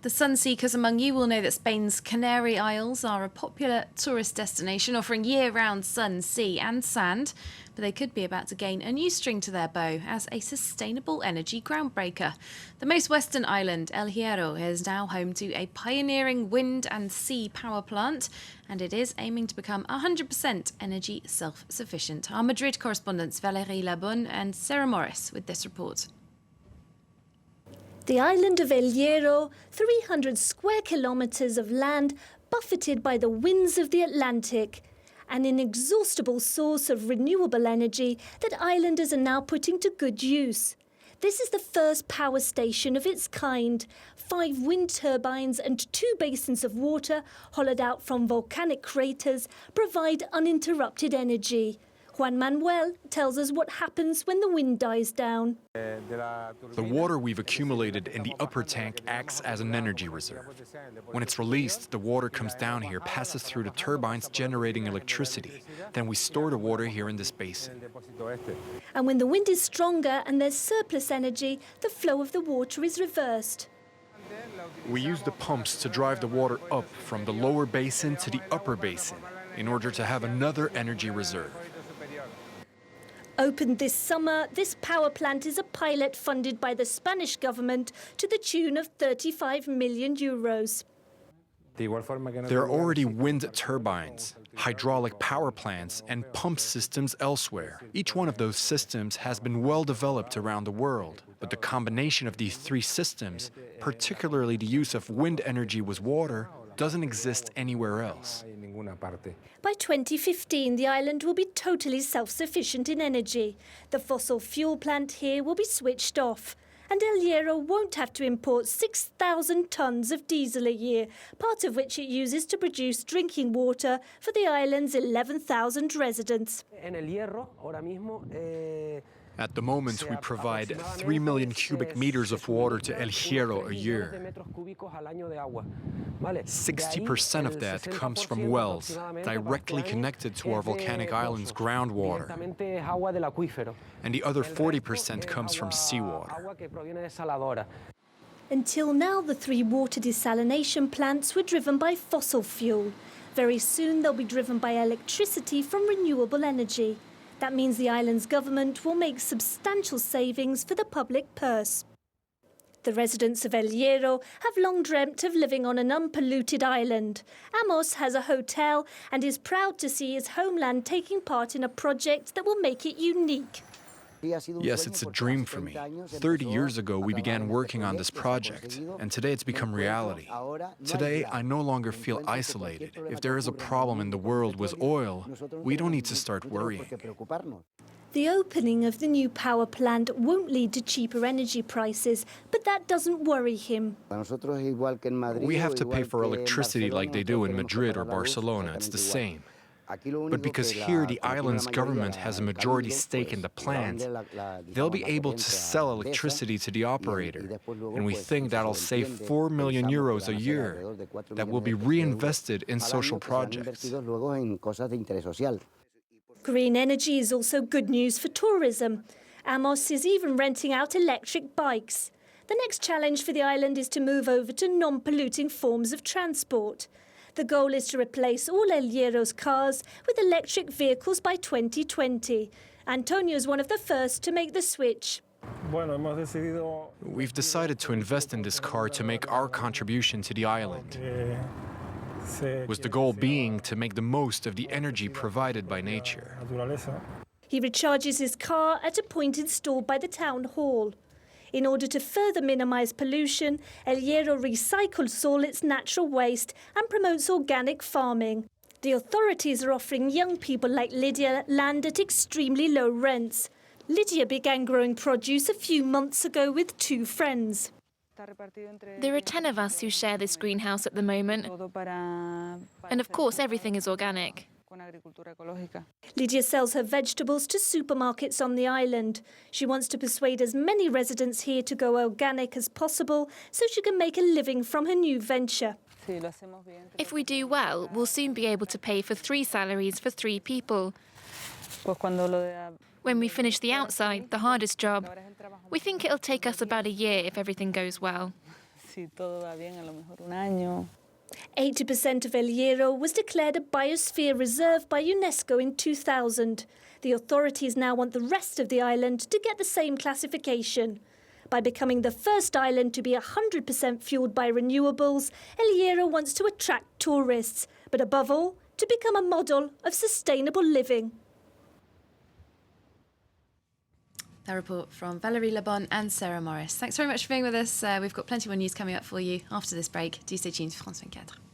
The sun seekers among you will know that Spain's Canary Isles are a popular tourist destination offering year-round sun, sea and sand, but they could be about to gain a new string to their bow as a sustainable energy groundbreaker. The most western island, El Hierro, is now home to a pioneering wind and sea power plant, and it is aiming to become 100% energy self-sufficient. Our Madrid correspondents Valérie Labonne and Sarah Morris with this report. The island of El Hierro, 300 square kilometres of land buffeted by the winds of the Atlantic, an inexhaustible source of renewable energy that islanders are now putting to good use. This is the first power station of its kind. 5 wind turbines and 2 basins of water hollowed out from volcanic craters provide uninterrupted energy. Juan Manuel tells us what happens when the wind dies down. The water we've accumulated in the upper tank acts as an energy reserve. When it's released, the water comes down here, passes through the turbines generating electricity. Then we store the water here in this basin. And when the wind is stronger and there's surplus energy, the flow of the water is reversed. We use the pumps to drive the water up from the lower basin to the upper basin in order to have another energy reserve. Opened this summer, this power plant is a pilot funded by the Spanish government to the tune of 35 million euros. There are already wind turbines, hydraulic power plants, and pump systems elsewhere. Each one of those systems has been well developed around the world. But the combination of these 3 systems, particularly the use of wind energy with water, doesn't exist anywhere else. By 2015, the island will be totally self-sufficient in energy. The fossil fuel plant here will be switched off. And El Hierro won't have to import 6,000 tonnes of diesel a year, part of which it uses to produce drinking water for the island's 11,000 residents. At the moment, we provide 3 million cubic meters of water to El Hierro a year. 60% of that comes from wells, directly connected to our volcanic island's groundwater. And the other 40% comes from seawater. Until now, the 3 water desalination plants were driven by fossil fuel. Very soon, they'll be driven by electricity from renewable energy. That means the island's government will make substantial savings for the public purse. The residents of El Hierro have long dreamt of living on an unpolluted island. Amos has a hotel and is proud to see his homeland taking part in a project that will make it unique. Yes, it's a dream for me. 30 years ago, we began working on this project, and today it's become reality. Today, I no longer feel isolated. If there is a problem in the world with oil, we don't need to start worrying. The opening of the new power plant won't lead to cheaper energy prices, but that doesn't worry him. We have to pay for electricity like they do in Madrid or Barcelona. It's the same. But because here the island's government has a majority stake in the plant, they'll be able to sell electricity to the operator. And we think that'll save 4 million euros a year that will be reinvested in social projects. Green energy is also good news for tourism. Amos is even renting out electric bikes. The next challenge for the island is to move over to non-polluting forms of transport. The goal is to replace all El Hierro's cars with electric vehicles by 2020. Antonio is one of the first to make the switch. We've decided to invest in this car to make our contribution to the island, with the goal being to make the most of the energy provided by nature. He recharges his car at a point installed by the town hall. In order to further minimise pollution, El Hierro recycles all its natural waste and promotes organic farming. The authorities are offering young people like Lydia land at extremely low rents. Lydia began growing produce a few months ago with 2 friends. There are 10 of us who share this greenhouse at the moment. And of course, everything is organic. Lydia sells her vegetables to supermarkets on the island. She wants to persuade as many residents here to go organic as possible so she can make a living from her new venture. If we do well, we'll soon be able to pay for 3 salaries for 3 people. When we finish the outside, the hardest job, we think it'll take us about a year if everything goes well. 80% of El Hierro was declared a biosphere reserve by UNESCO in 2000. The authorities now want the rest of the island to get the same classification. By becoming the first island to be 100% fuelled by renewables, El Hierro wants to attract tourists, but above all, to become a model of sustainable living. That report from Valerie Lebon and Sarah Morris. Thanks very much for being with us. We've got plenty more news coming up for you after this break. Do stay tuned to France 24.